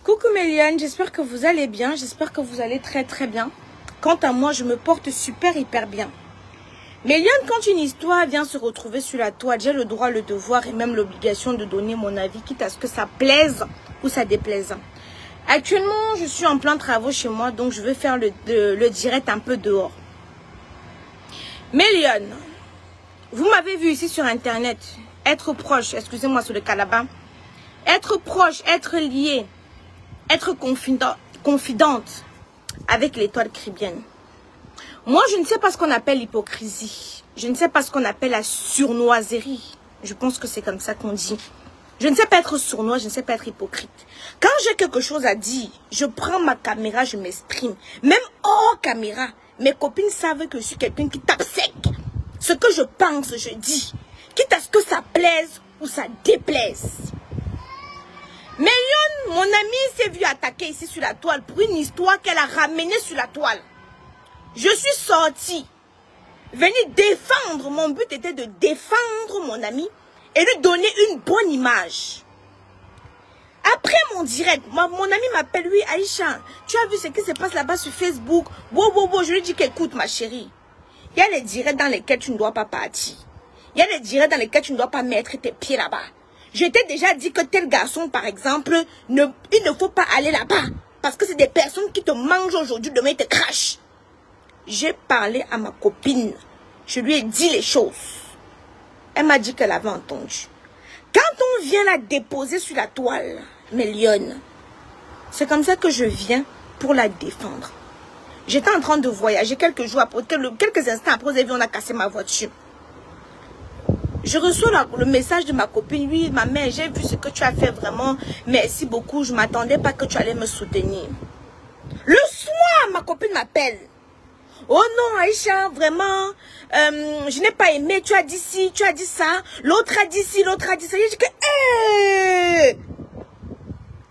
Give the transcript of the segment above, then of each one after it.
Coucou Méliane, j'espère que vous allez bien, j'espère que vous allez très très bien. Quant à moi, je me porte super hyper bien. Méliane, quand une histoire vient se retrouver sur la toile, j'ai le droit, le devoir et même l'obligation de donner mon avis, quitte à ce que ça plaise ou ça déplaise. Actuellement, je suis en plein travaux chez moi, donc je vais faire le direct un peu dehors. Méliane, vous m'avez vu ici sur internet, être proche, excusez-moi sur le calaba, être proche, être lié, être confidente avec l'étoile cribienne. Moi, je ne sais pas ce qu'on appelle l'hypocrisie. Je ne sais pas ce qu'on appelle la sournoiserie. Je pense que c'est comme ça qu'on dit. Je ne sais pas être sournois, je ne sais pas être hypocrite. Quand j'ai quelque chose à dire, je prends ma caméra, je m'exprime. Même hors caméra, mes copines savent que je suis quelqu'un qui tape sec. Ce que je pense, je dis. Quitte à ce que ça plaise ou ça déplaise. Méliane, mon amie s'est vue attaquer ici sur la toile pour une histoire qu'elle a ramenée sur la toile. Je suis sortie, venue défendre. Mon but était de défendre mon ami et lui donner une bonne image. Après mon direct, mon ami m'appelle, oui Aïcha, tu as vu ce qui se passe là-bas sur Facebook? Je lui dis qu'écoute ma chérie, il y a les directs dans lesquels tu ne dois pas partir. Il y a les directs dans lesquels tu ne dois pas mettre tes pieds là-bas. Je t'ai déjà dit que tel garçon, par exemple, il ne faut pas aller là-bas. Parce que c'est des personnes qui te mangent aujourd'hui, demain ils te crachent. J'ai parlé à ma copine. Je lui ai dit les choses. Elle m'a dit qu'elle avait entendu. Quand on vient la déposer sur la toile, Méliane, c'est comme ça que je viens pour la défendre. J'étais en train de voyager quelques jours après, quelques instants après, vous avez vu, on a cassé ma voiture. Je reçois le message de ma copine. Oui, ma mère, j'ai vu ce que tu as fait vraiment. Merci beaucoup. Je ne m'attendais pas que tu allais me soutenir. Le soir, ma copine m'appelle. Oh non, Aïcha, vraiment, je n'ai pas aimé. Tu as dit ci, tu as dit ça. L'autre a dit ci, l'autre a dit ça. J'ai dit que,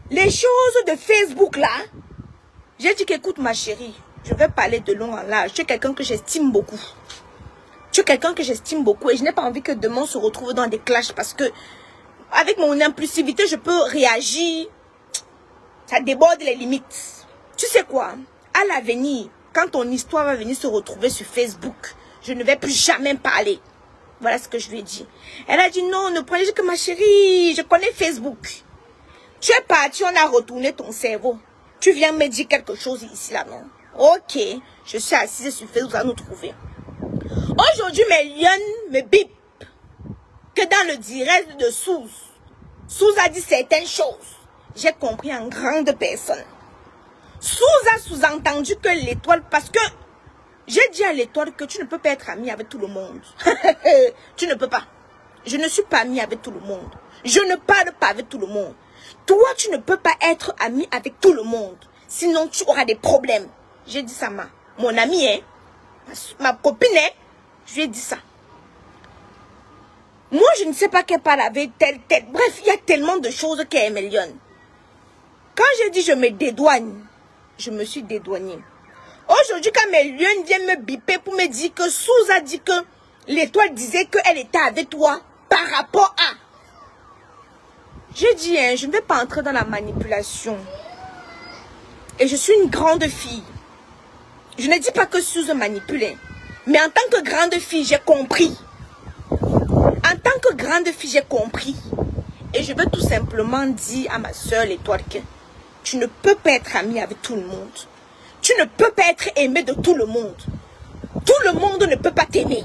les choses de Facebook là. J'ai dit qu'écoute ma chérie, je vais parler de long en large. Tu es quelqu'un que j'estime beaucoup. Tu es quelqu'un que j'estime beaucoup et je n'ai pas envie que demain on se retrouve dans des clashs parce que avec mon impulsivité, je peux réagir. Ça déborde les limites. Tu sais quoi? À l'avenir, quand ton histoire va venir se retrouver sur Facebook, je ne vais plus jamais parler. Voilà ce que je lui ai dit. Elle a dit non, ne prenez que ma chérie, je connais Facebook. Tu es parti, on a retourné ton cerveau. Tu viens me dire quelque chose ici là, non? Ok, je suis assise sur Facebook, à nous trouver. Aujourd'hui, Méliane me bip que dans le direct de Souz a dit certaines choses. J'ai compris en grande personne. Souz a sous-entendu que l'étoile, parce que j'ai dit à l'étoile que tu ne peux pas être ami avec tout le monde. Tu ne peux pas. Je ne suis pas ami avec tout le monde. Je ne parle pas avec tout le monde. Toi, tu ne peux pas être ami avec tout le monde. Sinon, tu auras des problèmes. J'ai dit ça, mon ami, hein, ma copine, hein. Je lui ai dit ça. Moi, je ne sais pas qu'elle parle avec telle. Bref, il y a tellement de choses qu'elle est Méliane. Quand j'ai dit je me dédouane, je me suis dédouanée. Aujourd'hui, quand Méliane vient me biper pour me dire que Souz a dit que l'étoile disait qu'elle était avec toi par rapport à... J'ai dit, hein, je ne vais pas entrer dans la manipulation. Et je suis une grande fille. Je ne dis pas que Souz manipule. Mais en tant que grande fille, j'ai compris. En tant que grande fille, j'ai compris. Et je veux tout simplement dire à ma soeur l'étoile que tu ne peux pas être amie avec tout le monde. Tu ne peux pas être aimé de tout le monde. Tout le monde ne peut pas t'aimer.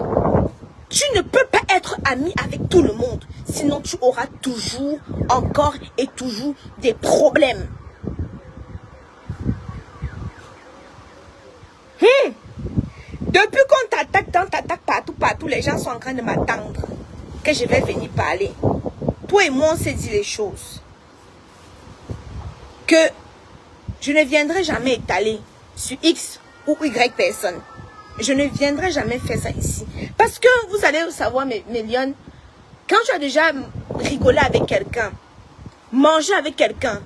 Tu ne peux pas être ami avec tout le monde. Sinon, tu auras toujours, encore et toujours des problèmes. Depuis qu'on t'attaque partout, les gens sont en train de m'attendre que je vais venir parler. Toi et moi, on s'est dit les choses. Que je ne viendrai jamais étaler sur X ou Y personne. Je ne viendrai jamais faire ça ici. Parce que vous allez savoir, Méliane, quand tu as déjà rigolé avec quelqu'un, mangé avec quelqu'un,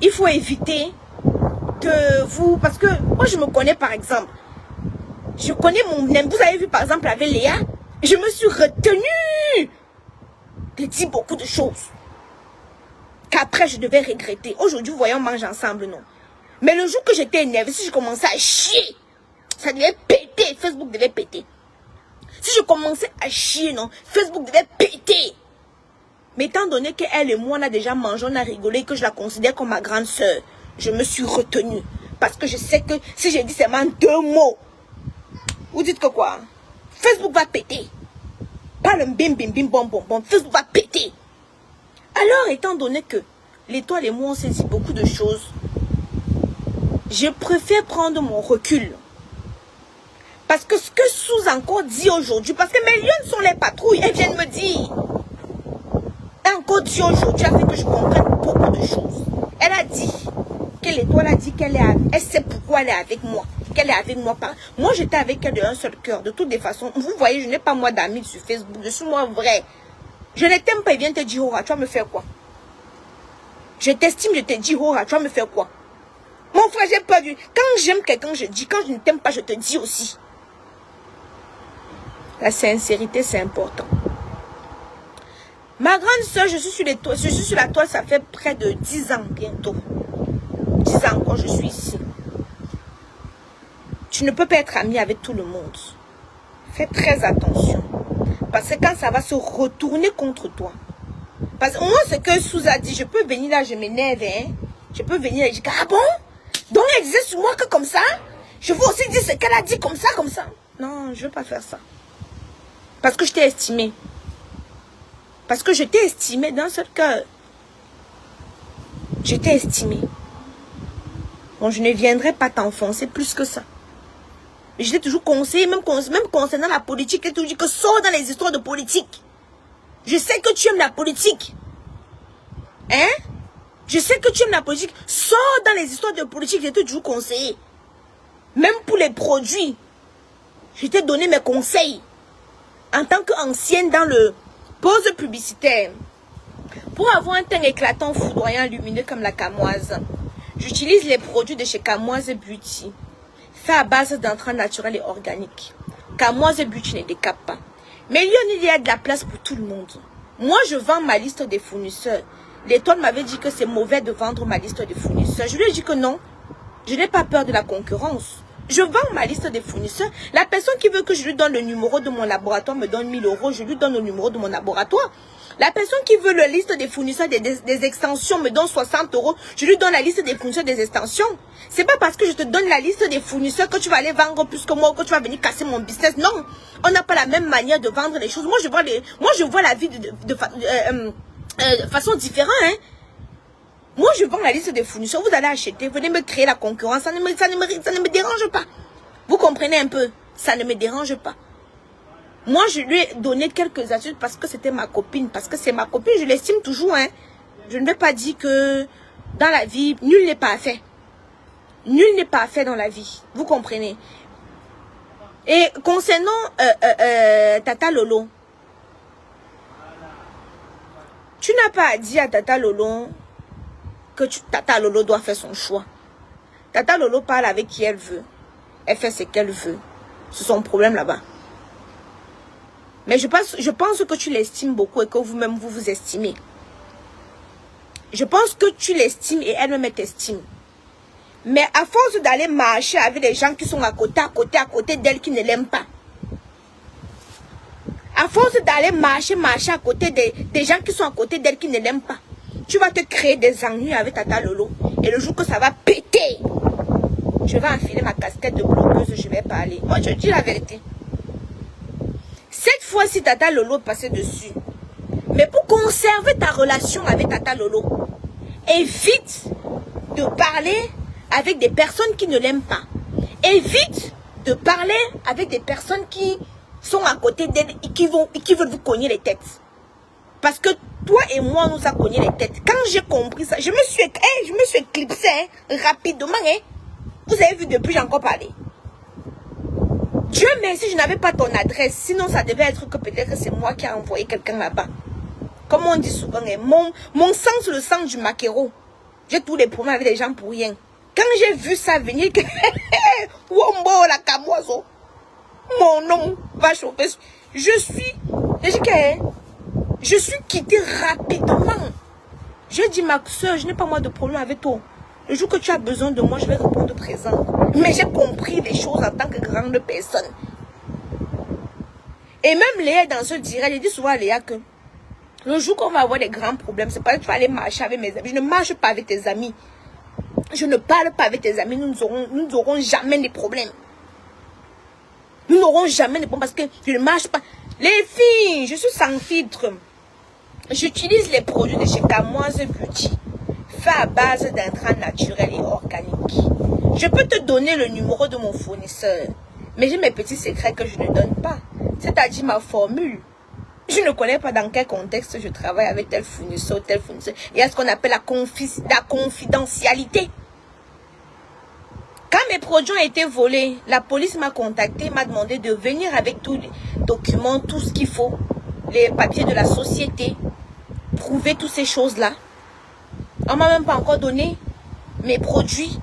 il faut éviter que vous... Parce que moi, je me connais par exemple. Je connais mon... Vous avez vu par exemple avec Léa, je me suis retenue de dire beaucoup de choses. qu'après je devais regretter. Aujourd'hui, vous voyez, on mange ensemble, non? Mais le jour que j'étais énervée, si je commençais à chier, ça devait péter. Facebook devait péter. Si je commençais à chier, non, Facebook devait péter. Mais étant donné qu'elle et moi, on a déjà mangé, on a rigolé, que je la considère comme ma grande soeur, je me suis retenue. Parce que je sais que si j'ai dit seulement 2 mots, vous dites que quoi? Facebook va péter. Pas le bim bim bim bom bom bom. Facebook va péter. Alors, étant donné que l'étoile et moi, on s'est dit beaucoup de choses, je préfère prendre mon recul. Parce que ce que Sous encore dit aujourd'hui, parce que mes lions sont les patrouilles, elles viennent me dire. Elle encore dit aujourd'hui, a fait que je comprenne beaucoup de choses. Elle a dit que l'étoile a dit qu'elle est, elle sait pourquoi elle est avec moi. Qu'elle est avec moi. Moi, j'étais avec elle de un seul cœur. De toutes les façons, vous voyez, je n'ai pas moi d'amis sur Facebook. Je suis moi vrai. Je ne t'aime pas, il vient te dire, tu vas me faire quoi? Je t'estime, je te dis, tu vas me faire quoi? Mon frère, j'ai peur du... Quand j'aime quelqu'un, je dis. Quand je ne t'aime pas, je te dis aussi. La sincérité, c'est important. Ma grande soeur, je suis sur la toile, ça fait près de 10 ans bientôt. 10 ans quand je suis ici. Tu ne peux pas être ami avec tout le monde. Fais très attention. Parce que quand ça va se retourner contre toi. Parce que moi, ce que Sous a dit, je peux venir là, je m'énerve. Hein? Je peux venir et je dis, ah bon? Donc elle disait sur moi que comme ça? Je veux aussi dire ce qu'elle a dit comme ça, comme ça. Non, je ne veux pas faire ça. Parce que je t'ai estimé. Parce que je t'ai estimé dans ce cœur. Je t'ai estimé. Bon, je ne viendrai pas t'enfoncer plus que ça. Je t'ai toujours conseillé, même concernant la politique, je t'ai toujours dit que sors dans les histoires de politique. Je sais que tu aimes la politique. Hein? Je sais que tu aimes la politique. Sors dans les histoires de politique, je t'ai toujours conseillé. Même pour les produits. Je t'ai donné mes conseils. En tant qu'ancienne dans le pause publicitaire. Pour avoir un teint éclatant, foudroyant, lumineux comme la camoise, j'utilise les produits de chez Camoise Beauty. Fait à base d'entrants naturels et organiques. Camoise Beauty ne décape pas. Mais il y a de la place pour tout le monde. Moi, je vends ma liste des fournisseurs. L'étoile m'avait dit que c'est mauvais de vendre ma liste des fournisseurs. Je lui ai dit que non. Je n'ai pas peur de la concurrence. Je vends ma liste des fournisseurs. La personne qui veut que je lui donne le numéro de mon laboratoire me donne 1000 €. Je lui donne le numéro de mon laboratoire. La personne qui veut la liste des fournisseurs des extensions me donne 60 €. Je lui donne la liste des fournisseurs des extensions. C'est pas parce que je te donne la liste des fournisseurs que tu vas aller vendre plus que moi ou que tu vas venir casser mon business. Non, on n'a pas la même manière de vendre les choses. Moi, je vois la vie de façon différente. Hein? Moi, je vends la liste des fournisseurs. Vous allez acheter, venez me créer la concurrence. Ça ne me dérange pas. Vous comprenez un peu? Ça ne me dérange pas. Moi, je lui ai donné quelques astuces parce que c'était ma copine. Parce que c'est ma copine, je l'estime toujours. Hein. Je ne vais pas dire que dans la vie, nul n'est parfait. Nul n'est parfait dans la vie. Vous comprenez? Et concernant Tata Lolo, tu n'as pas à dire à Tata Lolo que Tata Lolo doit faire son choix. Tata Lolo parle avec qui elle veut. Elle fait ce qu'elle veut. C'est son problème là-bas. Mais je pense que tu l'estimes beaucoup et que vous-même, vous vous estimez. Je pense que tu l'estimes et elle-même t'estime. Mais à force d'aller marcher avec les gens qui sont à côté d'elle qui ne l'aiment pas. À force d'aller marcher à côté des gens qui sont à côté d'elle qui ne l'aiment pas. Tu vas te créer des ennuis avec Tata Lolo. Et le jour que ça va péter, je vais enfiler ma casquette de blogueuse, je vais parler. Moi, je dis la vérité. Cette fois-ci, Tata Lolo passait dessus. Mais pour conserver ta relation avec Tata Lolo, évite de parler avec des personnes qui ne l'aiment pas. Évite de parler avec des personnes qui sont à côté d'elle et qui veulent vous cogner les têtes. Parce que toi et moi, on nous a cogné les têtes. Quand j'ai compris ça, je me suis éclipsée rapidement. Hein. Vous avez vu, depuis, j'ai encore parlé. Dieu merci, je n'avais pas ton adresse. Sinon, ça devait être que peut-être c'est moi qui ai envoyé quelqu'un là-bas. Comme on dit souvent, mon sang, c'est le sang du maquereau. J'ai tous les problèmes avec les gens pour rien. Quand j'ai vu ça venir, Wombo, la camoiseau, mon nom va chauffer. Je suis quittée rapidement. Je dis, ma soeur, je n'ai pas moi de problème avec toi. Le jour que tu as besoin de moi, je vais répondre présent. Mais j'ai compris les choses en tant que grande personne. Et même Léa dans ce direct, je dis souvent à Léa que le jour qu'on va avoir des grands problèmes, c'est pas que tu vas aller marcher avec mes amis. Je ne marche pas avec tes amis. Je ne parle pas avec tes amis. Nous n'aurons jamais des problèmes. Nous n'aurons jamais des problèmes parce que je ne marche pas. Les filles, je suis sans filtre. J'utilise les produits de chez Camoise Beauty, fait à base d'intrants naturels et organiques. Je peux te donner le numéro de mon fournisseur, mais j'ai mes petits secrets que je ne donne pas. C'est-à-dire ma formule. Je ne connais pas dans quel contexte je travaille avec tel fournisseur, tel fournisseur. Il y a ce qu'on appelle la confidentialité. Quand mes produits ont été volés, la police m'a contacté, m'a demandé de venir avec tous les documents, tout ce qu'il faut, les papiers de la société, prouver toutes ces choses-là. On m'a même pas encore donné mes produits.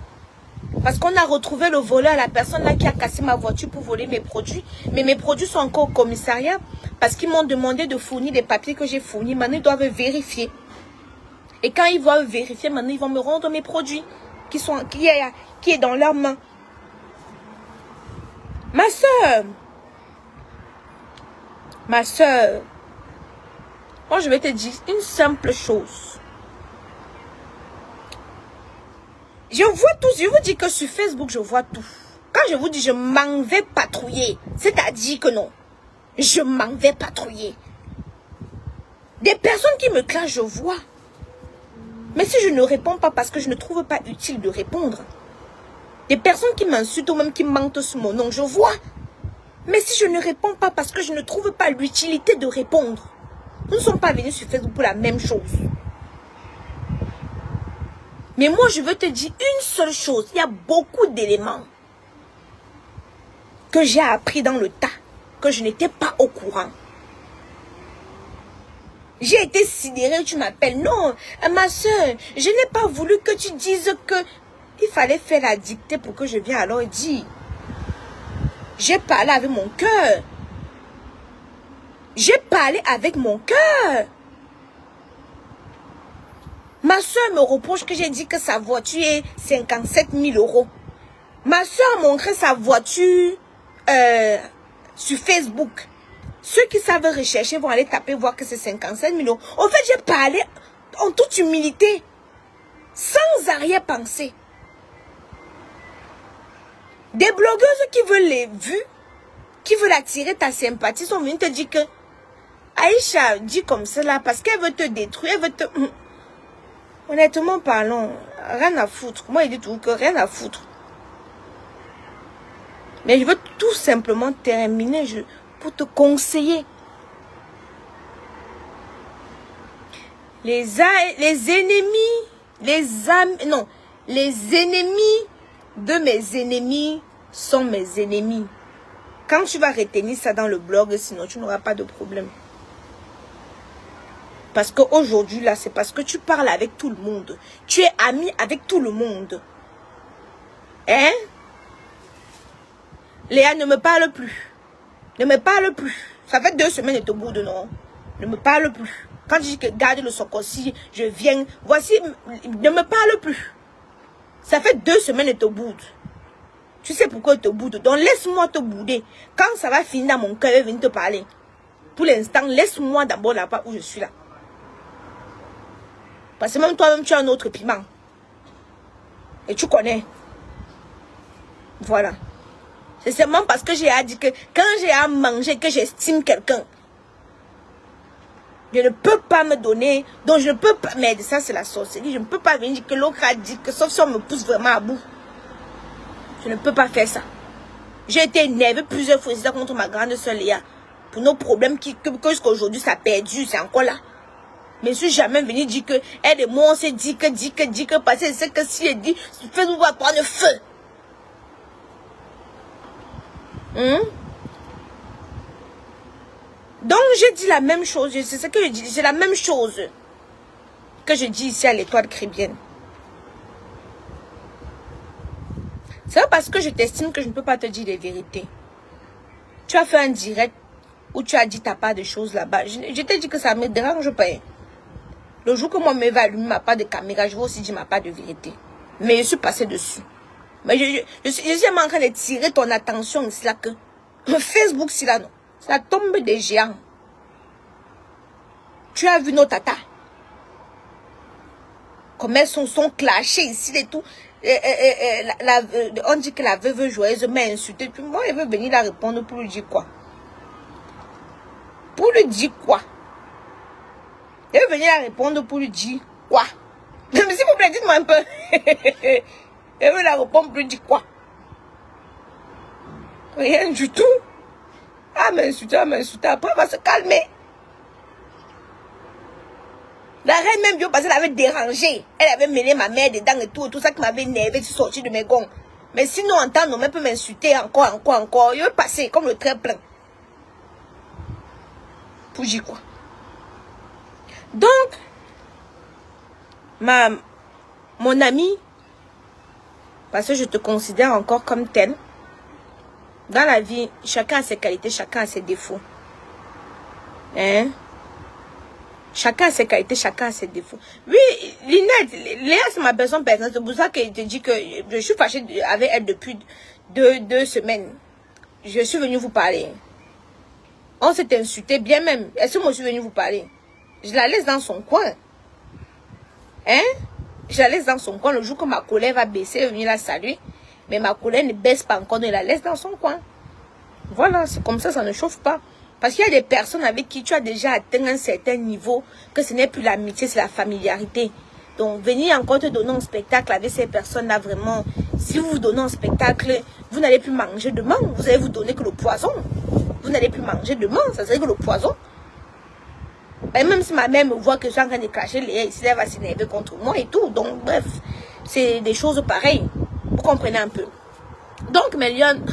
Parce qu'on a retrouvé le voleur, la personne là qui a cassé ma voiture pour voler mes produits. Mais mes produits sont encore au commissariat. Parce qu'ils m'ont demandé de fournir des papiers que j'ai fournis. Maintenant, ils doivent vérifier. Et quand ils vont vérifier, maintenant, ils vont me rendre mes produits qui est dans leurs mains. Ma soeur, moi, je vais te dire une simple chose. Je vois tout. Je vous dis que sur Facebook, je vois tout. Quand je vous dis, je m'en vais patrouiller. C'est-à-dire que non. Je m'en vais patrouiller. Des personnes qui me clashent, je vois. Mais si je ne réponds pas parce que je ne trouve pas utile de répondre. Des personnes qui m'insultent ou même qui mentent sur mon nom, je vois. Mais si je ne réponds pas parce que je ne trouve pas l'utilité de répondre. Nous ne sommes pas venus sur Facebook pour la même chose. Mais moi, je veux te dire une seule chose. Il y a beaucoup d'éléments que j'ai appris dans le tas, que je n'étais pas au courant. J'ai été sidérée, tu m'appelles. Non, ma soeur, je n'ai pas voulu que tu dises que il fallait faire la dictée pour que je vienne alors dire. J'ai parlé avec mon cœur. J'ai parlé avec mon cœur. Ma soeur me reproche que j'ai dit que sa voiture est 57 000 €. Ma soeur a montré sa voiture sur Facebook. Ceux qui savent rechercher vont aller taper, voir que c'est 57 000 €. En fait, j'ai parlé en toute humilité, sans arrière-pensée. Des blogueuses qui veulent les vues, qui veulent attirer ta sympathie, sont venues te dire que Aïcha dit comme cela parce qu'elle veut te détruire, elle veut te... Honnêtement parlons, rien à foutre. Moi, il dit toujours que rien à foutre. Mais je veux tout simplement terminer pour te conseiller. Les ennemis de mes ennemis sont mes ennemis. Quand tu vas retenir ça dans le blog, sinon tu n'auras pas de problème. Parce qu'aujourd'hui, là, c'est parce que tu parles avec tout le monde. Tu es ami avec tout le monde. Hein? Léa, ne me parle plus. Ne me parle plus. Ça fait 2 semaines et te boude, non? Ne me parle plus. Quand je dis que garde le socosi, je viens. Voici, ne me parle plus. Ça fait 2 semaines et te boude. Tu sais pourquoi je te boude? Donc laisse-moi te bouder. Quand ça va finir dans mon cœur, je vais venir te parler. Pour l'instant, laisse-moi d'abord là-bas où je suis là. Parce que même toi-même, tu as un autre piment. Et tu connais. Voilà. C'est seulement parce que j'ai dit que quand j'ai à manger, que j'estime quelqu'un, je ne peux pas me donner. Donc je ne peux pas. Mais ça, c'est la sorcellerie. Je ne peux pas venir dire que l'autre a dit que sauf si on me pousse vraiment à bout. Je ne peux pas faire ça. J'ai été énervée plusieurs fois contre ma grande soeur Léa. Pour nos problèmes que jusqu'à aujourd'hui, ça a perdu. C'est encore là. Mais je suis jamais venue dire que elle et moi, on s'est dit que, parce que c'est que si elle dit, Facebook va prendre feu. Donc, j'ai dit la même chose. C'est ce que je dis. C'est la même chose que je dis ici à l'Étoile Caribéenne. C'est pas parce que je t'estime que je ne peux pas te dire les vérités. Tu as fait un direct où tu as dit ta part de choses là-bas. Je t'ai dit que ça ne me dérange pas. Le jour que moi, je vais allumer ma part de caméra, je vais aussi dire ma part de vérité. Mais je suis passé dessus. Mais je suis en train de tirer ton attention ici là que Facebook, c'est là, non. Ça tombe des géants. Tu as vu nos tatas. Comme elles sont clashées ici et tout. On dit que la veuve joyeuse m'a insulté. Puis moi, elle veut venir la répondre pour lui dire quoi? Pour lui dire quoi? Elle veut venir la répondre pour lui dire quoi? Mais s'il vous plaît, dites-moi un peu. Elle veut la répondre pour lui dire quoi? Rien du tout. Ah, m'insulter. Après, elle va se calmer. La reine même, parce qu'elle avait dérangé. Elle avait mêlé ma mère dedans et tout ça qui m'avait énervé, je suis sortie de mes gonds. Mais sinon, en temps, on peut m'insulter encore. Il veut passer comme le train plein. Pour dire quoi? Donc, mon ami, parce que je te considère encore comme tel, dans la vie, chacun a ses qualités, chacun a ses défauts. Hein? Chacun a ses qualités, chacun a ses défauts. Oui, Linette, Léa, c'est ma personne personnelle. C'est pour ça que je te dis que je suis fâchée avec elle depuis deux semaines. Je suis venue vous parler. On s'est insulté bien même. Est-ce que moi je suis venue vous parler? Je la laisse dans son coin. Hein? Je la laisse dans son coin. Le jour que ma colère va baisser, elle va venir la saluer. Mais ma colère ne baisse pas encore, elle la laisse dans son coin. Voilà, c'est comme ça ne chauffe pas. Parce qu'il y a des personnes avec qui tu as déjà atteint un certain niveau, que ce n'est plus l'amitié, c'est la familiarité. Donc, venir encore te donner un spectacle avec ces personnes-là, vraiment, si vous vous donnez un spectacle, vous n'allez plus manger demain, vous allez vous donner que le poison. Vous n'allez plus manger demain, ça serait que le poison. Et même si ma mère me voit que je suis en train de cacher les ici, elle va s'énerver contre moi et tout. Donc, bref, c'est des choses pareilles. Vous comprenez un peu. Donc, Méliane,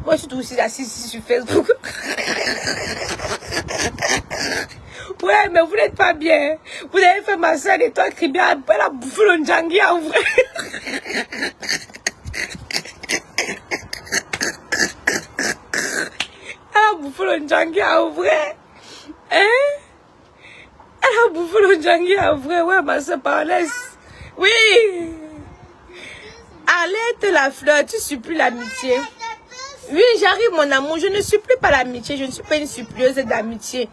moi, je suis aussi assise ici sur Facebook. Ouais, mais vous n'êtes pas bien. Vous avez fait ma soeur et toi, Kribia, elle a bouffé le Ndjangi en vrai. Elle a bouffé le Ndjangi en vrai. Hein? Elle a bouffé le Ndjangi en vrai. Ouais, ma soeur, par laisse. Oui. Arrête la fleur, tu supplies l'amitié. Oui, j'arrive mon amour, je ne supplie pas l'amitié, je ne suis pas une supplieuse d'amitié.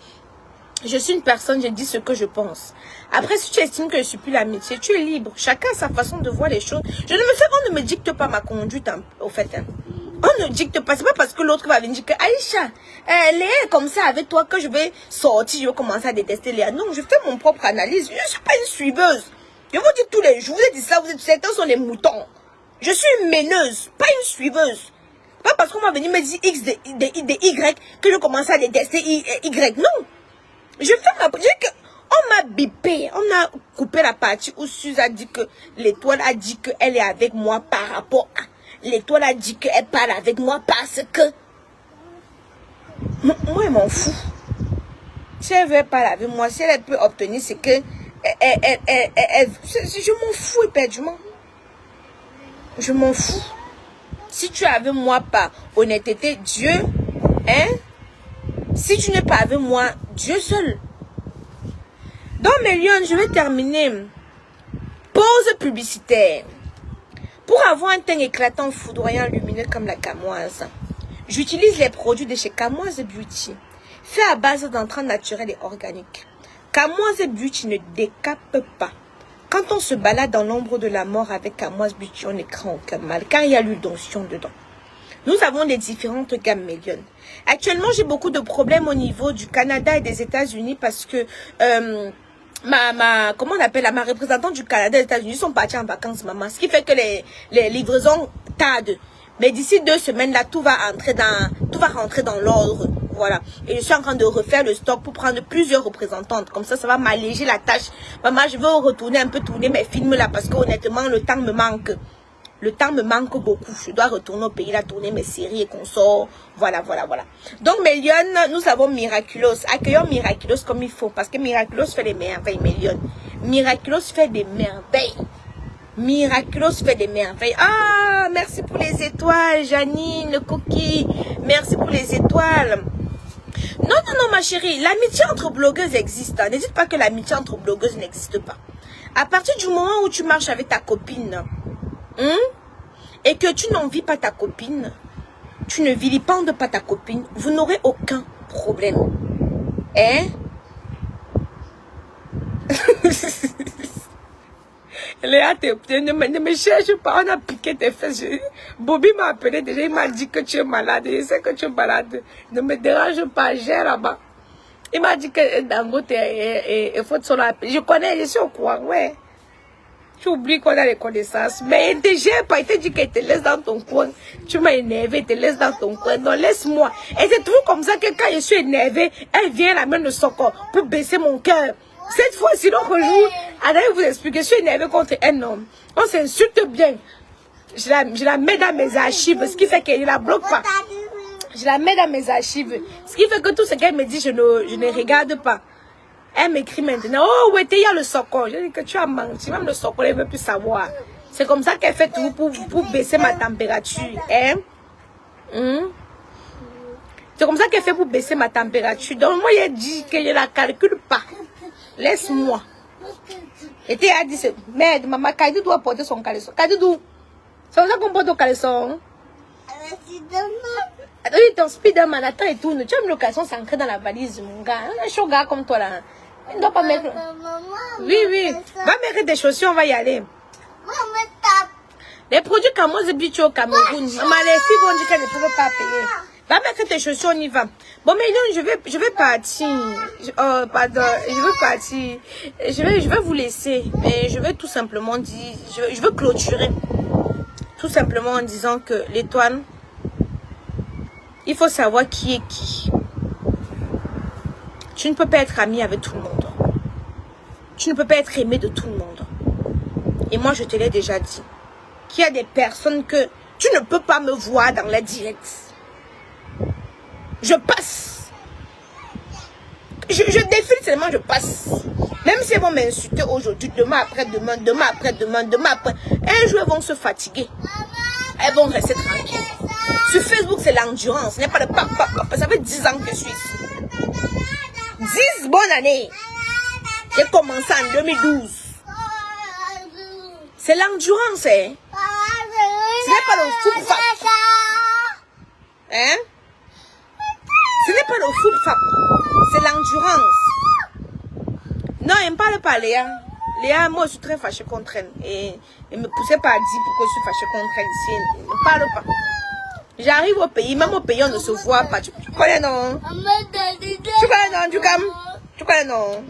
Je suis une personne, je dis ce que je pense. Après, si tu estimes que je supplie l'amitié, tu es libre. Chacun a sa façon de voir les choses. On ne me dicte pas ma conduite, au fait. Hein. On ne dicte pas, c'est pas parce que l'autre va venir dire que Aïcha, Léa est comme ça avec toi que je vais sortir, je vais commencer à détester Léa. Non, je fais mon propre analyse, je ne suis pas une suiveuse. Je vous dis tous les jours, vous êtes ça, certains sont des moutons. Je suis une mèneuse, pas une suiveuse. Pas parce qu'on va venir me dire X de Y que je commence à détester Y. Non. Je fais ma... On m'a bipé. On a coupé la partie où Suze a dit que l'étoile a dit qu'elle est avec moi par rapport à... L'étoile a dit qu'elle parle avec moi parce que... Moi, elle m'en fout. Si elle veut parler avec moi, si elle peut obtenir, c'est que... Je m'en fous éperdument. Je m'en fous. Si tu es avec moi par honnêteté, Dieu, hein? Si tu n'es pas avec moi, Dieu seul. Donc, mes lions, je vais terminer. Pause publicitaire. Pour avoir un teint éclatant, foudroyant, lumineux comme la Camoise, j'utilise les produits de chez Camoise Beauty, fait à base d'entrants naturels et organiques. Camoise Beauty ne décape pas. Quand on se balade dans l'ombre de la mort avec Camoise Beauty, on ne craint aucun mal, car il y a l'huile d'onction dedans. Nous avons les différentes gammes Mélione. Actuellement, j'ai beaucoup de problèmes au niveau du Canada et des États-Unis parce que comment on appelle, ma représentante du Canada et des États-Unis sont partis en vacances, maman. Ce qui fait que les livraisons tardent. Mais d'ici 2 semaines, là, tout va rentrer dans l'ordre. Voilà. Et je suis en train de refaire le stock pour prendre plusieurs représentantes. Comme ça va m'alléger la tâche. Maman, je veux retourner un peu tourner mes films là parce que honnêtement, le temps me manque. Le temps me manque beaucoup. Je dois retourner au pays là, tourner mes séries et consorts. Voilà. Donc, Mélione, nous avons Miraculous. Accueillons Miraculous comme il faut. Parce que Miraculous fait des merveilles, Mélione. Miraculous fait des merveilles. Miraculous fait des merveilles. Ah, merci pour les étoiles, Janine, le cookie. Merci pour les étoiles. Non, non, non, ma chérie. L'amitié entre blogueuses existe. Hein. N'hésite pas que l'amitié entre blogueuses n'existe pas. À partir du moment où tu marches avec ta copine, et que tu n'envies pas ta copine, tu ne vilipendes pas ta copine, vous n'aurez aucun problème. Hein? Léa, ne me cherche pas, on a piqué tes fesses. Bobby m'a appelé déjà, il m'a dit que tu es malade. Je sais que tu es malade. Ne me dérange pas, j'ai là-bas. Il m'a dit que Dangote il faut son appel. Je connais, je suis au courant, ouais. Tu oublies qu'on a les connaissances. Mais il ne te gère pas, il te dit qu'il te laisse dans ton coin. Tu m'as énervé, il te laisse dans ton coin. Non, laisse-moi. Et c'est toujours comme ça que quand je suis énervée, elle vient la main de Soko pour baisser mon cœur. Cette fois-ci, l'autre jour, allez vous expliquer, je suis énervée contre un homme. On s'insulte bien. Je la mets dans mes archives, ce qui fait qu'elle ne la bloque pas. Je la mets dans mes archives. Ce qui fait que tout ce qu'elle me dit, je ne regarde pas. Elle m'écrit maintenant, oh, ouais, il y a le Soko. Je dis que tu as menti. Même le Soko, elle ne veut plus savoir. C'est comme ça qu'elle fait tout pour baisser ma température. Hein? C'est comme ça qu'elle fait pour baisser ma température. Donc, moi, il a dit que je ne la calcule pas. Laisse-moi. Et tu as dit, merde, maman, Kaidou doit porter son caleçon. Kaidou, c'est comme ça qu'on porte ton caleçon. Oui, ton Spiderman, attends et tourne. Tu as mis le caleçon s'ancrer dans la valise, mon gars. Un chaud gars comme toi, là. Il ne doit pas mettre... Oui, oui. Va mettre des chaussures, on va y aller. Les produits Camos et Bicho au Cameroun. Maman, les filles vont dire qu'elles ne peuvent pas payer. Va mettre tes chaussures, on y va. Bon, mais non, je vais partir. Oh, pardon, je veux partir. Je vais vous laisser. Mais je vais tout simplement dire... Je veux clôturer. Tout simplement en disant que l'étoile... Il faut savoir qui est qui. Tu ne peux pas être ami avec tout le monde. Tu ne peux pas être aimé de tout le monde. Et moi, je te l'ai déjà dit. Qu'il y a des personnes que tu ne peux pas me voir dans les directs. Je passe. Je défile seulement, je passe. Même si elles vont m'insulter aujourd'hui, demain après-demain, demain après-demain, demain après. Un jour, elles vont se fatiguer. Elles vont rester tranquilles. Sur Facebook, c'est l'endurance. Ce n'est pas le papa. Ça fait 10 ans que je suis ici. 10 bonnes années. J'ai commencé en 2012. C'est l'endurance, hein. Ce n'est pas le foot-fap. Hein? Ce n'est pas le foot-fap. C'est l'endurance. Non, elle ne parle pas, Léa. Léa, moi, je suis très fâchée contre elle. Et elle ne me poussait pas à dire pourquoi je suis fâchée contre elle ici. Elle ne parle pas. J'arrive au pays, même au pays, on ne se voit pas. Tu connais, non? Tu connais, non, Dukam? Tu connais, non?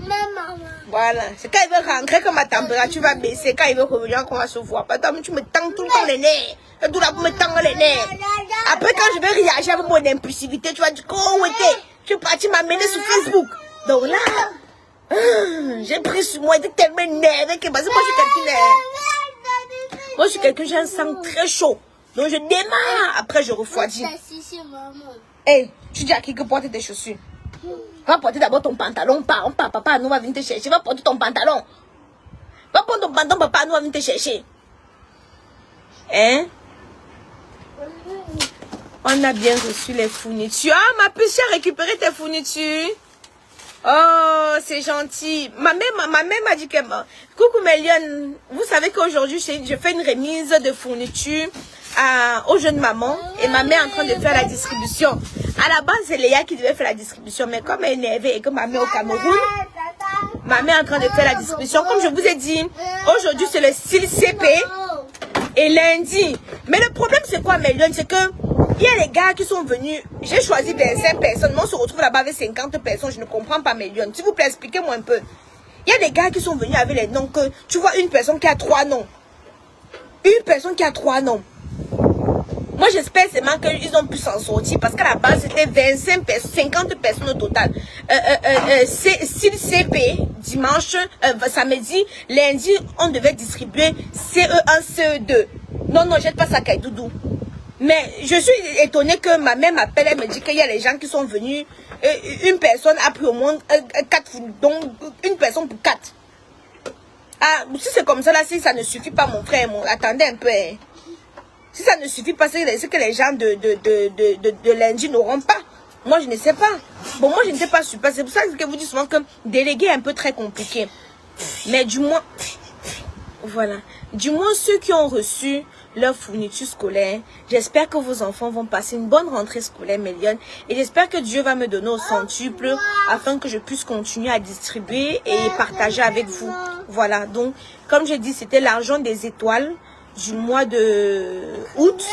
Voilà. C'est quand il veut rentrer que ma température va baisser. Quand il veut revenir, qu'on va se voir. Pardon, tu me tends tout le temps les nerfs. Et tout là pour me tendre les nerfs. Après, quand je vais réagir avec mon impulsivité, tu vas dire, oh, tu es parti m'amener sur Facebook. Donc là, j'ai pris sur moi, j'étais tellement énervé que parce que moi, je suis quelqu'un. Moi, je suis quelqu'un, j'ai un sang très chaud. Donc je démarre, après je refroidis. Hey, tu dis à qui que porter tes chaussures? Va porter d'abord ton pantalon, papa, nous va venir te chercher. Va porter ton pantalon. Va prendre ton pantalon, papa, nous va venir te chercher. Hein? On a bien reçu les fournitures. Ah, ma puce, a récupéré tes fournitures. Oh, c'est gentil. Ma mère m'a dit que... Coucou Méliane, vous savez qu'aujourd'hui, je fais une remise de fournitures aux jeunes mamans. Et ma mère est en train de faire la distribution. À la base, c'est Léa qui devait faire la distribution. Mais comme elle est énervée et que ma mère est au Cameroun, ma mère est en train de faire la distribution. Comme je vous ai dit, aujourd'hui, c'est le style CP. Et lundi. Mais le problème, c'est quoi, Méliane? C'est que... Il y a les gars qui sont venus, j'ai choisi 25 personnes, mais on se retrouve là-bas avec 50 personnes, je ne comprends pas, Méliane. S'il vous plaît, expliquez-moi un peu. Il y a des gars qui sont venus avec les noms que, tu vois, une personne qui a 3 noms. Une personne qui a 3 noms. Moi, j'espère seulement qu'ils ont pu s'en sortir, parce qu'à la base, c'était 25 personnes, 50 personnes au total. Style CP, dimanche, samedi, lundi, on devait distribuer CE1, CE2. Non, jette pas ça, Kaidoudou. Mais je suis étonnée que ma mère m'appelle, elle me dit qu'il y a les gens qui sont venus, une personne a pris au moins 4, donc une personne pour 4. Ah, si c'est comme ça là, si ça ne suffit pas mon frère, attendez un peu. Hein. Si ça ne suffit pas, c'est que les gens de lundi n'auront pas. Moi, je ne sais pas. Bon, moi, je ne sais pas super. C'est pour ça que vous dites souvent que déléguer est un peu très compliqué. Mais du moins, voilà. Du moins, ceux qui ont reçu leur fourniture scolaire, j'espère que vos enfants vont passer une bonne rentrée scolaire, Méliane. Et j'espère que Dieu va me donner au centuple afin que je puisse continuer à distribuer et partager avec vous. Voilà. Donc, comme j'ai dit, c'était l'argent des étoiles du mois de août.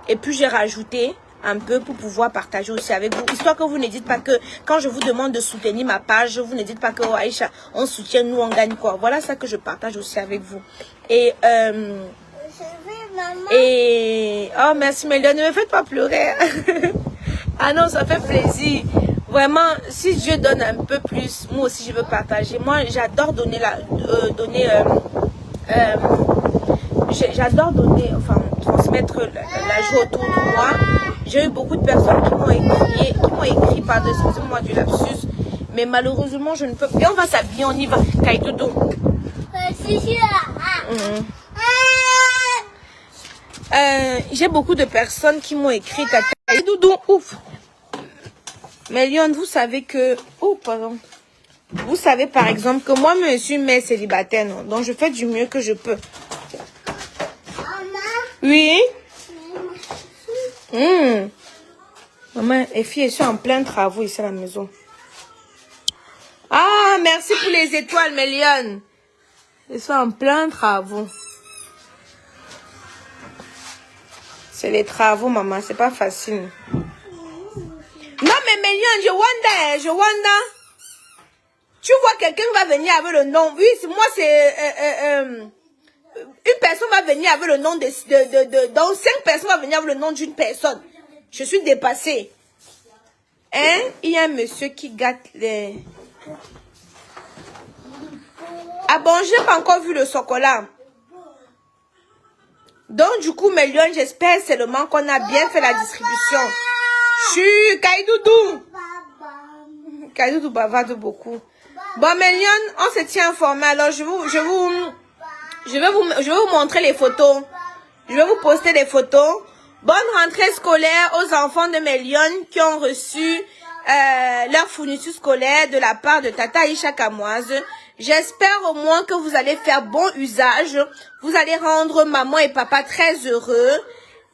Et puis, j'ai rajouté un peu pour pouvoir partager aussi avec vous, histoire que vous ne dites pas que quand je vous demande de soutenir ma page, vous ne dites pas que oh, Aïcha, on soutient, nous on gagne quoi. Voilà ça que je partage aussi avec vous. Et oh merci Méliane, ne me faites pas pleurer. Ah non, ça fait plaisir. Vraiment, si Dieu donne un peu plus, moi aussi je veux partager. Moi j'adore donner j'adore donner, enfin transmettre la joie autour de moi. J'ai eu beaucoup de personnes qui m'ont écrit, pardon, excusez-moi du lapsus, mais malheureusement je ne peux pas. Et on va s'habiller, on y va. Kaïdoudou. J'ai beaucoup de personnes qui m'ont écrit Kaïdoudou, ouf. Mais Lyon, vous savez que, oh pardon. Vous savez par exemple que moi je suis mère célibataire, non? Donc je fais du mieux que je peux. Oui. Maman, les filles sont en plein travaux ici à la maison. Ah, merci pour les étoiles, Méliane. Elles sont en plein travaux. C'est les travaux, maman. C'est pas facile. Non, mais Méliane, je wonder. Tu vois, quelqu'un va venir avec le nom. Oui, moi, c'est... une personne va venir avec le nom donc 5 personnes vont venir avec le nom d'une personne. Je suis dépassée. Hein? Il y a un monsieur qui gâte les... Ah bon, je n'ai pas encore vu le chocolat. Donc du coup, Méliane, j'espère seulement qu'on a bien fait la distribution. Chut, Kaïdoudou. Kaïdoudou bavarde beaucoup. Bon, Méliane, on se tient informé. Alors, je vais vous montrer les photos. Je vais vous poster les photos. Bonne rentrée scolaire aux enfants de Méliane qui ont reçu leur fourniture scolaire de la part de Tata Aïcha Kamoise. J'espère au moins que vous allez faire bon usage. Vous allez rendre maman et papa très heureux.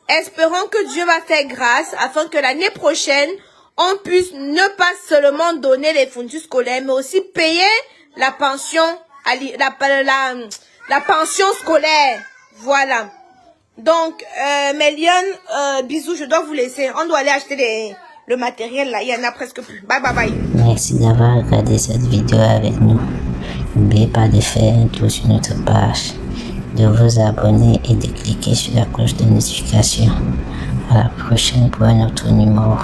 Espérons que Dieu va faire grâce afin que l'année prochaine, on puisse ne pas seulement donner les fournitures scolaires, mais aussi payer la pension, la pension scolaire. Voilà. Donc, Méliane, bisous, je dois vous laisser. On doit aller acheter le matériel là. Il y en a presque plus. Bye, bye, bye. Merci d'avoir regardé cette vidéo avec nous. N'oubliez pas de faire un tour sur notre page, de vous abonner et de cliquer sur la cloche de notification. À la prochaine pour un autre numéro.